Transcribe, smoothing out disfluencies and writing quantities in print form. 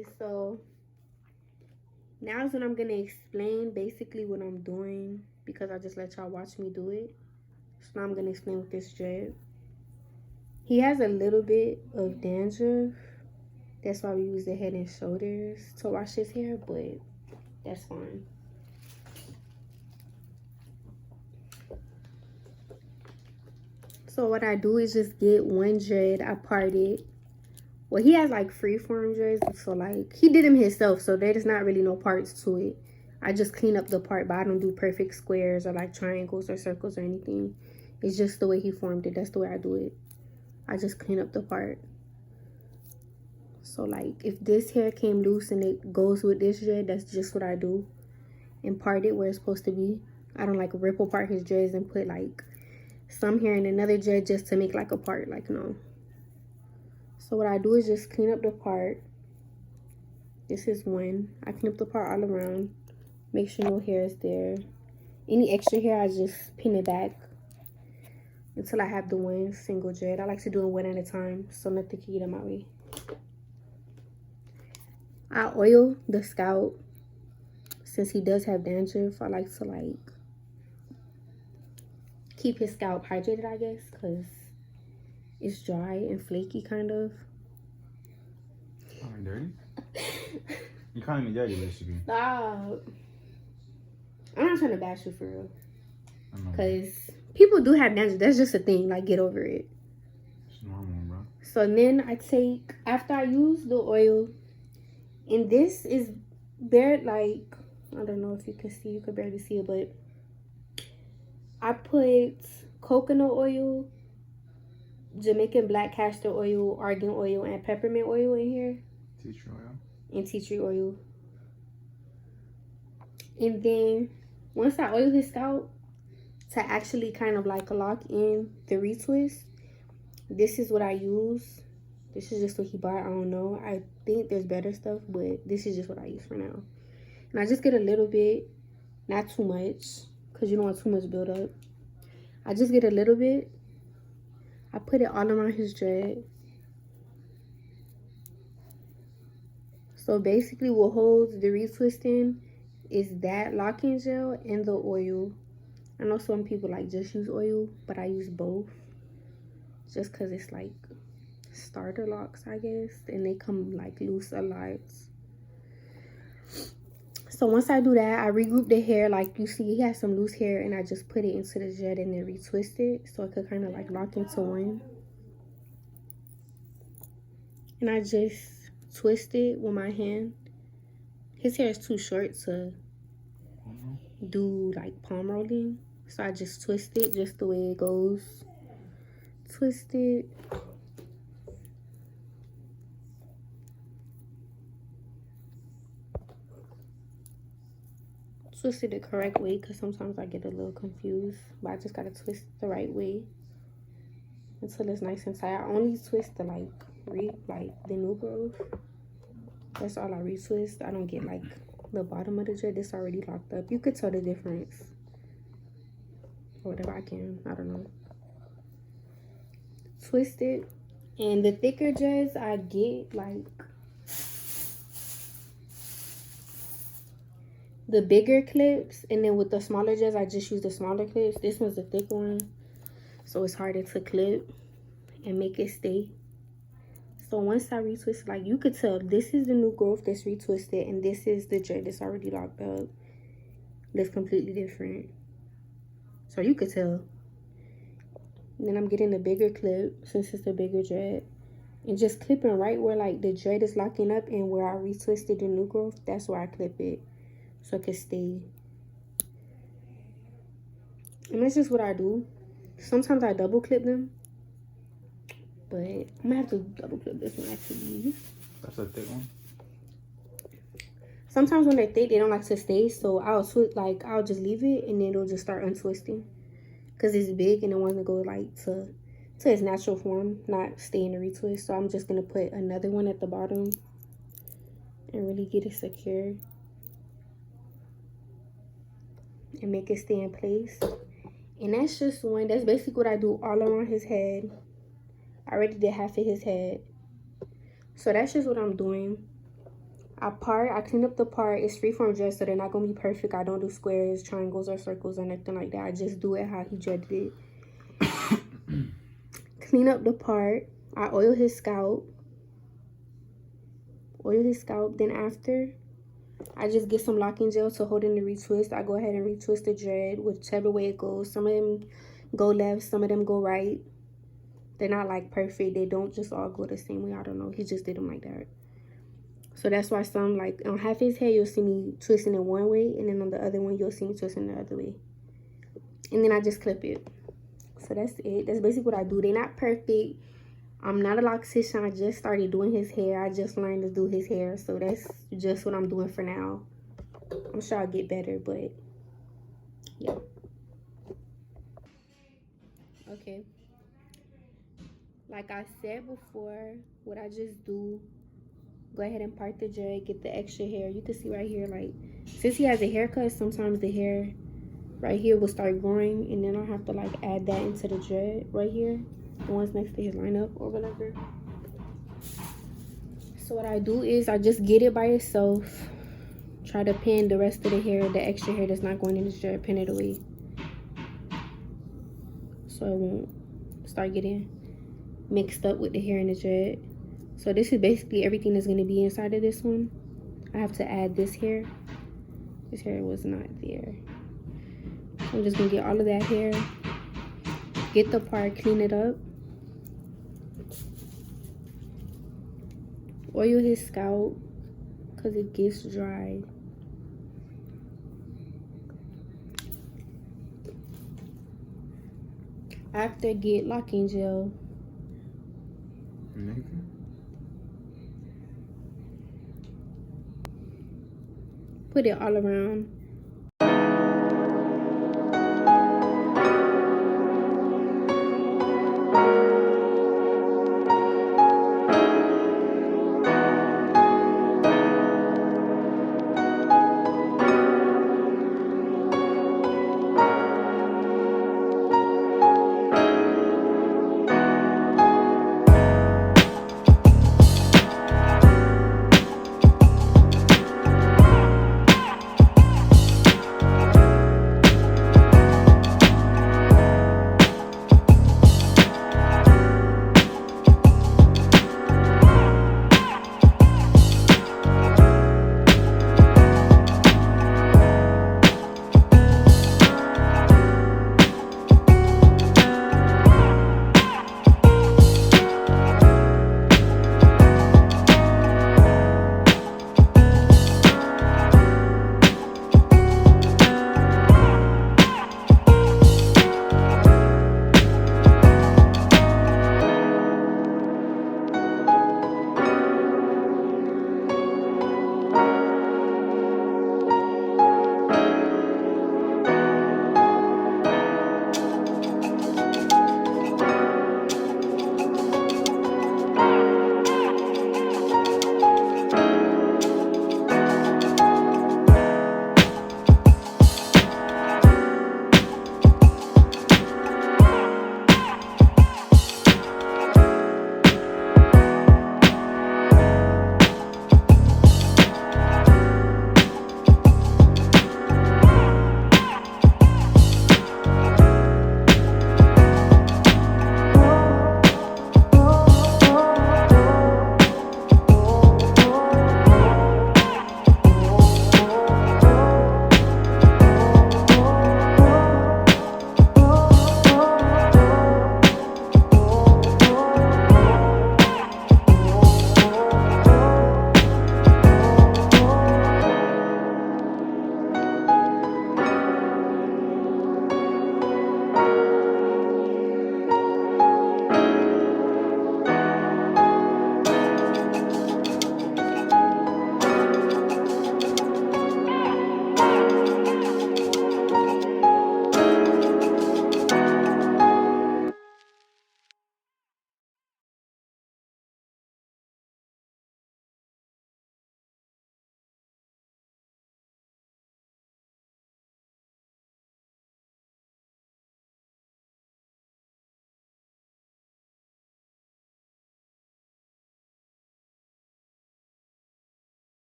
Okay, so now is when I'm gonna explain basically what I'm doing, because I just let y'all watch me do it. So now I'm gonna explain with this dread. He has a little bit of dandruff. That's why we use the Head and Shoulders to wash his hair, but that's fine. So what I do is just get one dread, I part it. Well, he has like freeform dreads, so like he did them himself, so there's not really no parts to it. I just clean up the part, but I don't do perfect squares or like triangles or circles or anything. It's just the way he formed it. That's the way I do it. I just clean up the part. So like if this hair came loose and it goes with this dread, that's just what I do. And part it where it's supposed to be. I don't like rip apart his dreads and put like some hair in another dread just to make like a part. Like, no. So what I do is just clean up the part. This is one. I clean up the part all around. Make sure no hair is there. Any extra hair, I just pin it back until I have the one single dread. I like to do it one at a time so nothing can get in my way. I oil the scalp. Since he does have dandruff, I like to like keep his scalp hydrated, I guess, because it's dry and flaky kind of. Calling me dirty? You calling me dirty, basically. Stop. I'm not trying to bash you for real. Because people do have dandruff. That's just a thing. Like, get over it. It's normal, bro. So then I take, after I use the oil, and this is bare, like, I don't know if you can see. You could barely see it, but I put coconut oil, Jamaican black castor oil, argan oil, and peppermint oil in here. Tea tree oil. And tea tree oil. And then once I oil his scalp, to actually kind of like lock in the retwist, this is what I use. This is just what he bought. I don't know. I think there's better stuff, but this is just what I use for now. And I just get a little bit, not too much, because you don't want too much buildup. I just get a little bit. I put it all around his dread. So basically what holds the retwist in is that locking gel and the oil. I know some people like just use oil, but I use both. Just because it's like starter locks, I guess. And they come like loose a lot. So once I do that, I regroup the hair. Like you see, he has some loose hair, and I just put it into the jet and then retwist it so it could kind of like lock into one. And I just twist it with my hand. His hair is too short to do like palm rolling, so I just twist it just the way it goes. Twist it. Twist it the correct way, because sometimes I get a little confused, but I just gotta twist the right way until it's nice and tight. I only twist the like the new growth. That's all I retwist. I don't get like the bottom of the dread. This already locked up. You could tell the difference, or whatever. I don't know. Twist it. And the thicker dreads, I get like the bigger clips, and then with the smaller dreads, I just use the smaller clips. This one's the thick one, so it's harder to clip and make it stay. So once I retwist, like you could tell, this is the new growth that's retwisted, and this is the dread that's already locked up. Looks completely different, so you could tell. And then I'm getting the bigger clip, since it's the bigger dread, and just clipping right where like the dread is locking up, and where I retwisted the new growth, that's where I clip it so it can stay. And that's just what I do. Sometimes I double clip them, but I'm gonna have to double clip this one actually. That's a thick one. Sometimes when they're thick, they don't like to stay, so I'll just leave it, and then it'll just start untwisting, because it's big and it wants to go like to its natural form, not stay in the retwist. So I'm just gonna put another one at the bottom and really get it secure and make it stay in place. And that's just one. That's basically what I do all around his head. I already did half of his head, so that's just what I'm doing. I clean up the part. It's freeform dress, so they're not gonna be perfect. I don't do squares, triangles, or circles, or nothing like that. I just do it how he dreaded it. Clean up the part. I oil his scalp. Then after, I just get some locking gel to hold in the retwist. I go ahead and retwist the dread whichever way it goes. Some of them go left, some of them go right. They're not like perfect. They don't just all go the same way. I don't know. He just did them like that. So that's why some, like on half his hair, you'll see me twisting it one way, and then on the other one, you'll see me twisting the other way. And then I just clip it. So that's it. That's basically what I do. They're not perfect. I'm not a loctician. I just started doing his hair. I just learned to do his hair. So that's just what I'm doing for now. I'm sure I'll get better, but yeah. Okay. Like I said before, what I just do, go ahead and part the dread, get the extra hair. You can see right here, like, since he has a haircut, sometimes the hair right here will start growing, and then I'll have to like add that into the dread right here, the ones next to his lineup or whatever. So what I do is I just get it by itself, try to pin the rest of the hair, the extra hair that's not going in the dread, pin it away, so it won't start getting mixed up with the hair in the dread. So this is basically everything that's going to be inside of this one. I have to add this hair. This hair was not there. I'm just going to get all of that hair, get the part, clean it up, oil his scalp because it gets dry. After, get locking gel. Put it all around.